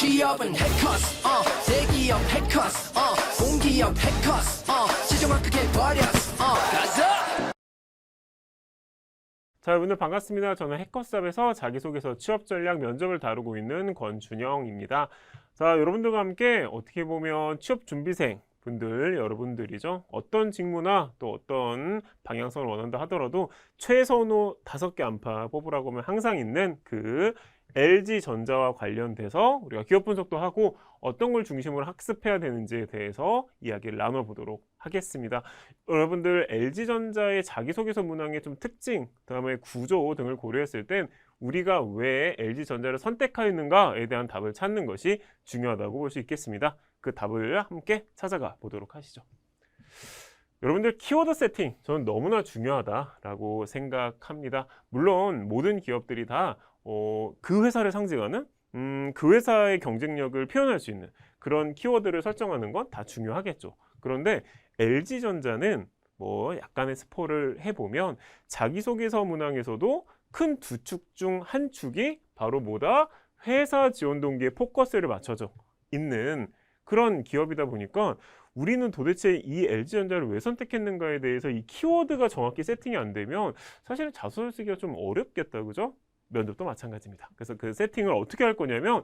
취업은 해커스 대기업 해커스 공기업 해커스 시정확하게 버렸어 가자. 자, 여러분들 반갑습니다. 저는 해커스업에서 자기소개서 취업 전략 면접을 다루고 있는 권준영입니다. 자, 여러분들과 함께 어떻게 보면 취업 준비생 분들 여러분들이죠. 어떤 직무나 또 어떤 방향성을 원한다 하더라도 최선호 5개 안팎 뽑으라고 하면 항상 있는 그 LG전자와 관련돼서 우리가 기업 분석도 하고 어떤 걸 중심으로 학습해야 되는지에 대해서 이야기를 나눠보도록 하겠습니다. 여러분들 LG전자의 자기소개서 문항의 좀 특징, 그다음에 구조 등을 고려했을 땐 우리가 왜 LG전자를 선택하였는가에 대한 답을 찾는 것이 중요하다고 볼 수 있겠습니다. 그 답을 함께 찾아가 보도록 하시죠. 여러분들 키워드 세팅 저는 너무나 중요하다라고 생각합니다. 물론 모든 기업들이 다 그 회사를 상징하는 그 회사의 경쟁력을 표현할 수 있는 그런 키워드를 설정하는 건 다 중요하겠죠. 그런데 LG전자는 뭐 약간의 스포를 해보면 자기소개서 문항에서도 큰 두 축 중 한 축이 바로 뭐다? 회사 지원 동기에 포커스를 맞춰져 있는 그런 기업이다 보니까 우리는 도대체 이 LG전자를 왜 선택했는가에 대해서 이 키워드가 정확히 세팅이 안 되면 사실은 자소서 쓰기가 좀 어렵겠다, 그죠? 면접도 마찬가지입니다. 그래서 그 세팅을 어떻게 할 거냐면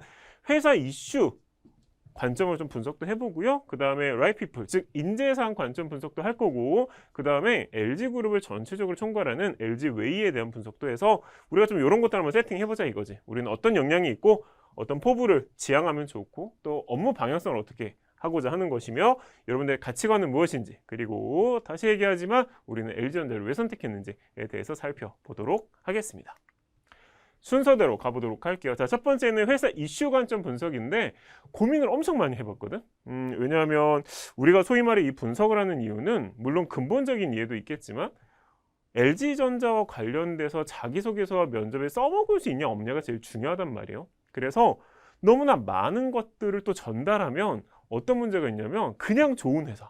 회사 이슈 관점을 좀 분석도 해보고요. 그 다음에 right people, 즉 인재상 관점 분석도 할 거고, 그 다음에 LG그룹을 전체적으로 총괄하는 LG웨이에 대한 분석도 해서 우리가 좀 이런 것들 한번 세팅해보자 이거지. 우리는 어떤 역량이 있고 어떤 포부를 지향하면 좋고 또 업무 방향성을 어떻게 하고자 하는 것이며 여러분들의 가치관은 무엇인지, 그리고 다시 얘기하지만 우리는 LG전자를 왜 선택했는지에 대해서 살펴보도록 하겠습니다. 순서대로 가보도록 할게요. 자, 첫 번째는 회사 이슈 관점 분석인데 고민을 엄청 많이 해봤거든. 왜냐하면 우리가 소위 말해 이 분석을 하는 이유는 물론 근본적인 이해도 있겠지만 LG전자와 관련돼서 자기소개서와 면접에 써먹을 수 있냐 없냐가 제일 중요하단 말이에요. 그래서 너무나 많은 것들을 또 전달하면 어떤 문제가 있냐면 그냥 좋은 회사,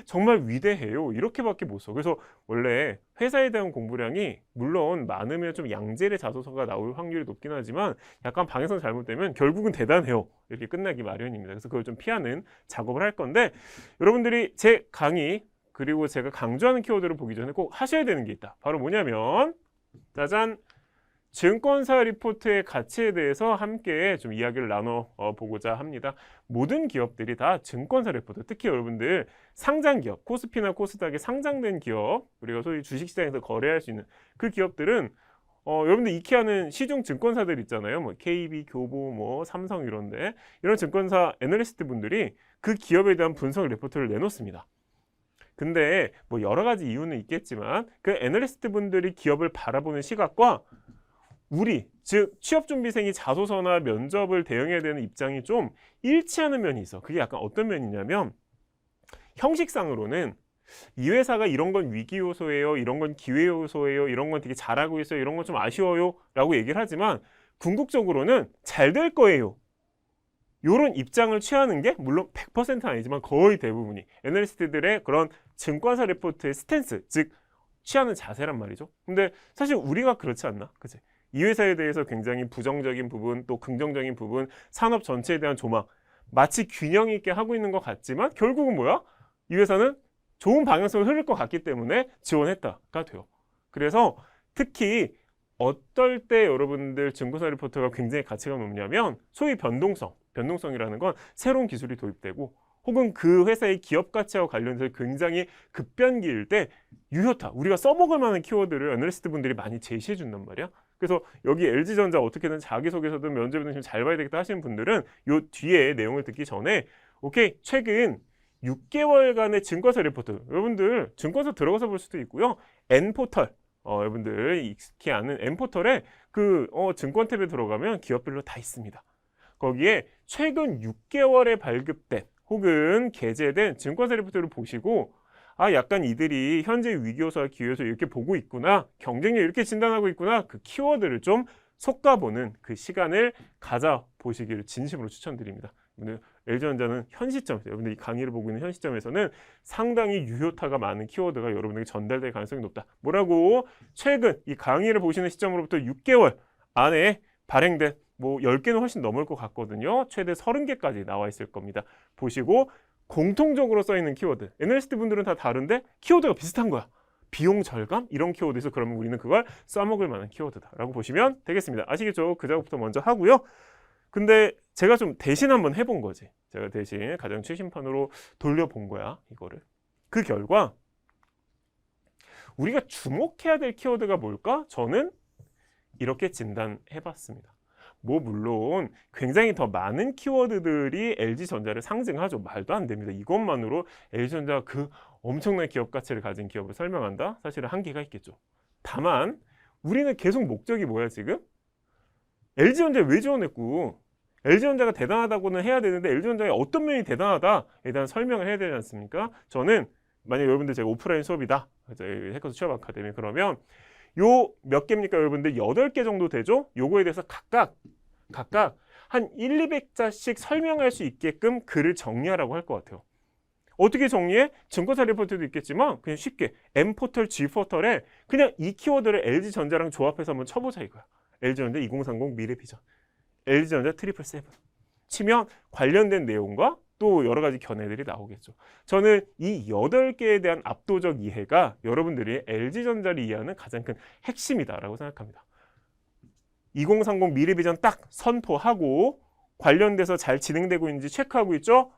정말 위대해요, 이렇게밖에 못 써. 그래서 원래 회사에 대한 공부량이 물론 많으면 좀 양질의 자소서가 나올 확률이 높긴 하지만 약간 방향성 잘못되면 결국은 대단해요, 이렇게 끝나기 마련입니다. 그래서 그걸 좀 피하는 작업을 할 건데 여러분들이 제 강의 그리고 제가 강조하는 키워드를 보기 전에 꼭 하셔야 되는 게 있다. 바로 뭐냐면 짜잔! 증권사 리포트의 가치에 대해서 함께 좀 이야기를 나눠보고자 합니다. 모든 기업들이 다 증권사 리포트, 특히 여러분들 상장기업, 코스피나 코스닥에 상장된 기업, 우리가 소위 주식시장에서 거래할 수 있는 그 기업들은 여러분들 익히하는 시중 증권사들 있잖아요. 뭐 KB, 교보, 뭐 삼성 이런데 이런 증권사 애널리스트 분들이 그 기업에 대한 분석 리포트를 내놓습니다. 근데 뭐 여러 가지 이유는 있겠지만 그 애널리스트 분들이 기업을 바라보는 시각과 우리, 즉 취업준비생이 자소서나 면접을 대응해야 되는 입장이 좀 일치하는 면이 있어. 그게 약간 어떤 면이냐면 형식상으로는 이 회사가 이런 건 위기 요소예요, 이런 건 기회 요소예요, 이런 건 되게 잘하고 있어요, 이런 건 좀 아쉬워요 라고 얘기를 하지만 궁극적으로는 잘 될 거예요, 이런 입장을 취하는 게 물론 100%는 아니지만 거의 대부분이 애널리스트들의 그런 증권사 리포트의 스탠스, 즉 취하는 자세란 말이죠. 근데 사실 우리가 그렇지 않나? 그치? 이 회사에 대해서 굉장히 부정적인 부분 또 긍정적인 부분, 산업 전체에 대한 조망 마치 균형 있게 하고 있는 것 같지만 결국은 뭐야? 이 회사는 좋은 방향성을 흐를 것 같기 때문에 지원했다가 돼요. 그래서 특히 어떨 때 여러분들 증권사 리포트가 굉장히 가치가 높냐면 소위 변동성이라는 건 새로운 기술이 도입되고 혹은 그 회사의 기업 가치와 관련해서 굉장히 급변기일 때 유효타, 우리가 써먹을 만한 키워드를 애널리스트 분들이 많이 제시해 준단 말이야. 그래서 여기 LG전자 어떻게든 자기소개서든 면접이든 좀 잘 봐야 되겠다 하시는 분들은 요 뒤에 내용을 듣기 전에 오케이, 최근 6개월간의 증권사 리포트, 여러분들 증권사 들어가서 볼 수도 있고요. N포털, 여러분들 익숙히 아는 N포털에 그 증권 탭에 들어가면 기업별로 다 있습니다. 거기에 최근 6개월에 발급된 혹은 게재된 증권사 리포트를 보시고 아, 약간 이들이 현재 위기요소와 기회요소 이렇게 보고 있구나, 경쟁력 이렇게 진단하고 있구나, 그 키워드를 좀 솎아보는 그 시간을 가져보시기를 진심으로 추천드립니다. LG전자는 현 시점, 여러분들 이 강의를 보고 있는 현 시점에서는 상당히 유효타가 많은 키워드가 여러분에게 전달될 가능성이 높다. 뭐라고? 최근 이 강의를 보시는 시점으로부터 6개월 안에 발행된 뭐 10개는 훨씬 넘을 것 같거든요. 최대 30개까지 나와 있을 겁니다. 보시고 공통적으로 써 있는 키워드. 애널리스트 분들은 다 다른데 키워드가 비슷한 거야. 비용 절감? 이런 키워드에서 그러면 우리는 그걸 써먹을 만한 키워드다라고 보시면 되겠습니다. 아시겠죠? 그 작업부터 먼저 하고요. 근데 제가 좀 대신 한번 해본 거지. 제가 대신 가장 최신판으로 돌려본 거야, 이거를. 그 결과 우리가 주목해야 될 키워드가 뭘까? 저는 이렇게 진단해봤습니다. 뭐 물론 굉장히 더 많은 키워드들이 LG전자를 상징하죠. 말도 안 됩니다. 이것만으로 LG전자가 그 엄청난 기업 가치를 가진 기업을 설명한다? 사실은 한계가 있겠죠. 다만 우리는 계속 목적이 뭐야 지금? LG전자에 왜 지원했고 LG전자가 대단하다고는 해야 되는데 LG전자의 어떤 면이 대단하다에 대한 설명을 해야 되지 않습니까? 저는 만약 여러분들 제가 오프라인 수업이다. 해커스 취업 아카데미 그러면 요 몇 개입니까 여러분들? 8개 정도 되죠? 요거에 대해서 각각 한 1, 200자씩 설명할 수 있게끔 글을 정리하라고 할 것 같아요. 어떻게 정리해? 증권사 리포트도 있겠지만 그냥 쉽게 M포털, G포털에 그냥 이 키워드를 LG전자랑 조합해서 한번 쳐보자 이거야. LG전자 2030 미래비전, LG전자 777 치면 관련된 내용과 또 여러 가지 견해들이 나오겠죠. 저는 이 8개에 대한 압도적 이해가 여러분들이 LG전자를 이해하는 가장 큰 핵심이다라고 생각합니다. 2030 미래비전 딱 선포하고 관련돼서 잘 진행되고 있는지 체크하고 있죠.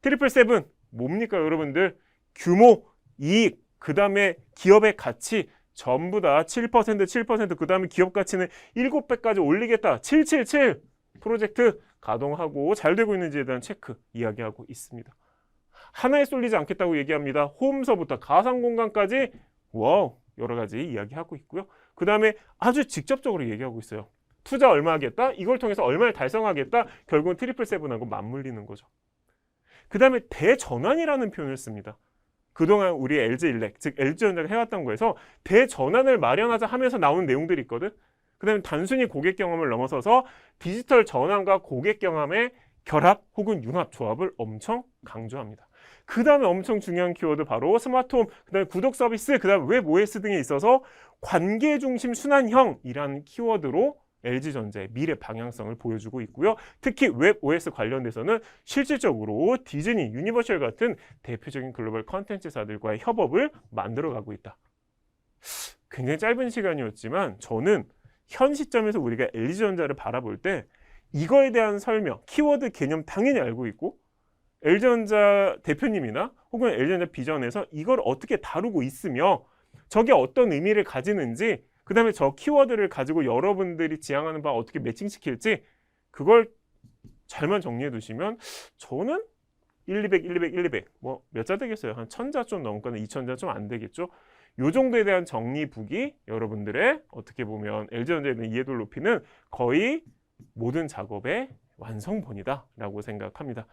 777 뭡니까 여러분들? 규모, 이익, 그 다음에 기업의 가치 전부 다 7%, 그 다음에 기업 가치는 7배까지 올리겠다. 777 프로젝트 가동하고 잘 되고 있는지에 대한 체크 이야기하고 있습니다. 하나에 쏠리지 않겠다고 얘기합니다. 호음서부터 가상공간까지 와우 여러 가지 이야기하고 있고요. 그 다음에 아주 직접적으로 얘기하고 있어요. 투자 얼마 하겠다? 이걸 통해서 얼마를 달성하겠다? 결국은 777하고 맞물리는 거죠. 그 다음에 대전환이라는 표현을 씁니다. 그동안 우리 LG일렉, 즉 LG전자가 해왔던 거에서 대전환을 마련하자 하면서 나오는 내용들이 있거든. 그 다음에 단순히 고객 경험을 넘어서서 디지털 전환과 고객 경험의 결합 혹은 융합 조합을 엄청 강조합니다. 그 다음에 엄청 중요한 키워드 바로 스마트홈, 그 다음에 구독 서비스, 그 다음에 웹 OS 등에 있어서 관계 중심 순환형이라는 키워드로 LG전자의 미래 방향성을 보여주고 있고요. 특히 웹 OS 관련돼서는 실질적으로 디즈니, 유니버셜 같은 대표적인 글로벌 컨텐츠사들과의 협업을 만들어가고 있다. 굉장히 짧은 시간이었지만 저는 현 시점에서 우리가 LG전자를 바라볼 때 이거에 대한 설명, 키워드 개념 당연히 알고 있고 LG전자 대표님이나 혹은 LG전자 비전에서 이걸 어떻게 다루고 있으며 저게 어떤 의미를 가지는지 그 다음에 저 키워드를 가지고 여러분들이 지향하는 바 어떻게 매칭시킬지 그걸 잘만 정리해 두시면 저는 1, 200 뭐 몇 자 되겠어요? 한 1000자 좀 넘거나 2000자 좀 안 되겠죠? 요 정도에 대한 정리북이 여러분들의 어떻게 보면 LG전자에 대한 이해도를 높이는 거의 모든 작업의 완성본이다 라고 생각합니다.